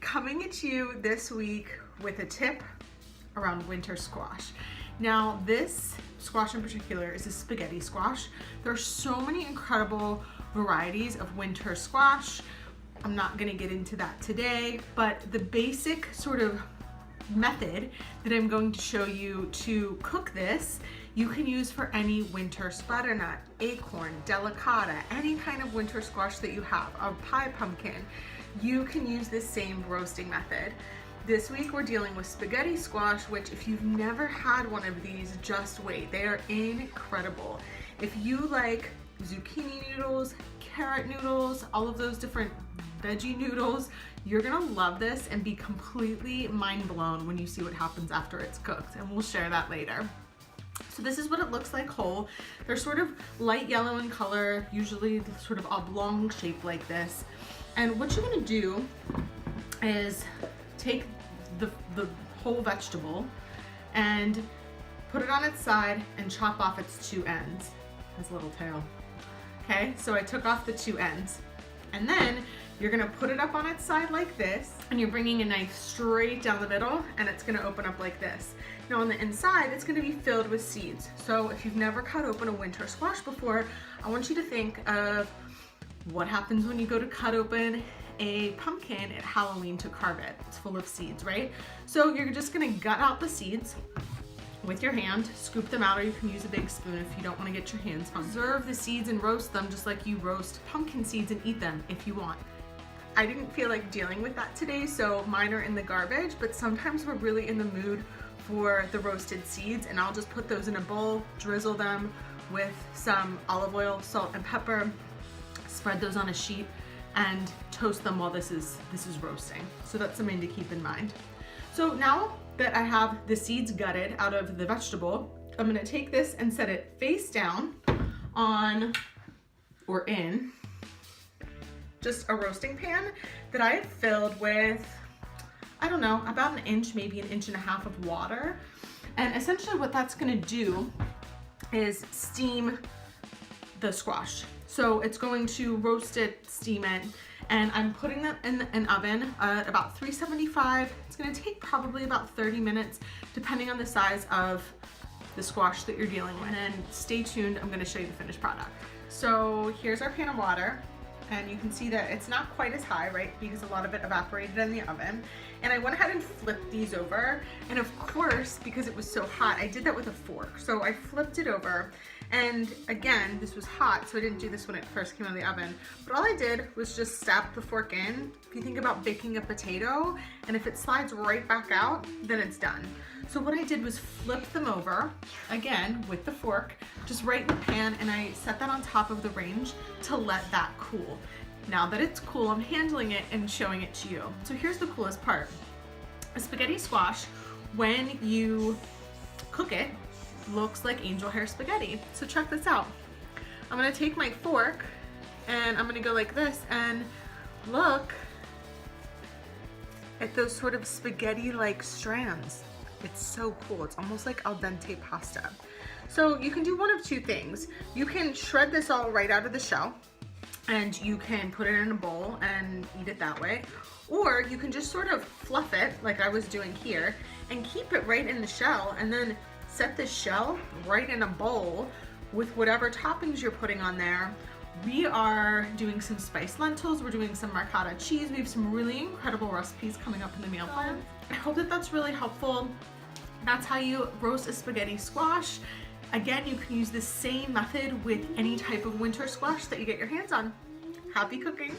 coming at you this week with a tip around winter squash. Now this squash in particular is a spaghetti squash. There are so many incredible varieties of winter squash. I'm not gonna get into that today, but the basic sort of method that I'm going to show you to cook this, you can use for any winter butternut, acorn, delicata, any kind of winter squash that you have, a pie pumpkin. You can use this same roasting method. This week we're dealing with spaghetti squash, which if you've never had one of these, just wait. They are incredible. If you like zucchini noodles, carrot noodles, all of those different veggie noodles, you're gonna love this and be completely mind blown when you see what happens after it's cooked, and we'll share that later. So this is what it looks like whole. They're sort of light yellow in color, usually sort of oblong shape like this. And what you're gonna do is take the whole vegetable and put it on its side and chop off its two ends. His little tail. Okay, so I took off the two ends. And then you're gonna put it up on its side like this, and you're bringing a knife straight down the middle, and it's gonna open up like this. Now on the inside, it's gonna be filled with seeds. So if you've never cut open a winter squash before, I want you to think of what happens when you go to cut open a pumpkin at Halloween to carve it. It's full of seeds, right? So you're just gonna gut out the seeds with your hand, scoop them out, or you can use a big spoon if you don't wanna get your hands funky. Preserve the seeds and roast them just like you roast pumpkin seeds and eat them if you want. I didn't feel like dealing with that today, so mine are in the garbage, but sometimes we're really in the mood for the roasted seeds, and I'll just put those in a bowl, drizzle them with some olive oil, salt, and pepper, spread those on a sheet, and toast them while this is roasting. So that's something to keep in mind. So now that I have the seeds gutted out of the vegetable, I'm gonna take this and set it face down on, or in, just a roasting pan that I have filled with, I don't know, about an inch, maybe an inch and a half of water. And essentially what that's gonna do is steam the squash. So it's going to roast it, steam it, and I'm putting that in an oven at about 375. It's gonna take probably about 30 minutes, depending on the size of the squash that you're dealing with. And then stay tuned, I'm gonna show you the finished product. So here's our pan of water. And you can see that it's not quite as high, right? Because a lot of it evaporated in the oven. And I went ahead and flipped these over. And of course, because it was so hot, I did that with a fork. So I flipped it over. And again, this was hot, so I didn't do this when it first came out of the oven. But all I did was just stab the fork in. If you think about baking a potato, and if it slides right back out, then it's done. So what I did was flip them over, again, with the fork, just right in the pan, and I set that on top of the range to let that cool. Now that it's cool, I'm handling it and showing it to you. So here's the coolest part. A spaghetti squash, when you cook it, looks like angel hair spaghetti. So check this out. I'm gonna take my fork and I'm gonna go like this and look at those sort of spaghetti-like strands. It's so cool. It's almost like al dente pasta. So you can do one of two things. You can shred this all right out of the shell and you can put it in a bowl and eat it that way. Or you can just sort of fluff it like I was doing here and keep it right in the shell, and then set the shell right in a bowl with whatever toppings you're putting on there. We are doing some spiced lentils, we're doing some ricotta cheese, we have some really incredible recipes coming up in the meal plan. I hope that that's really helpful. That's how you roast a spaghetti squash. Again, you can use the same method with any type of winter squash that you get your hands on. Happy cooking!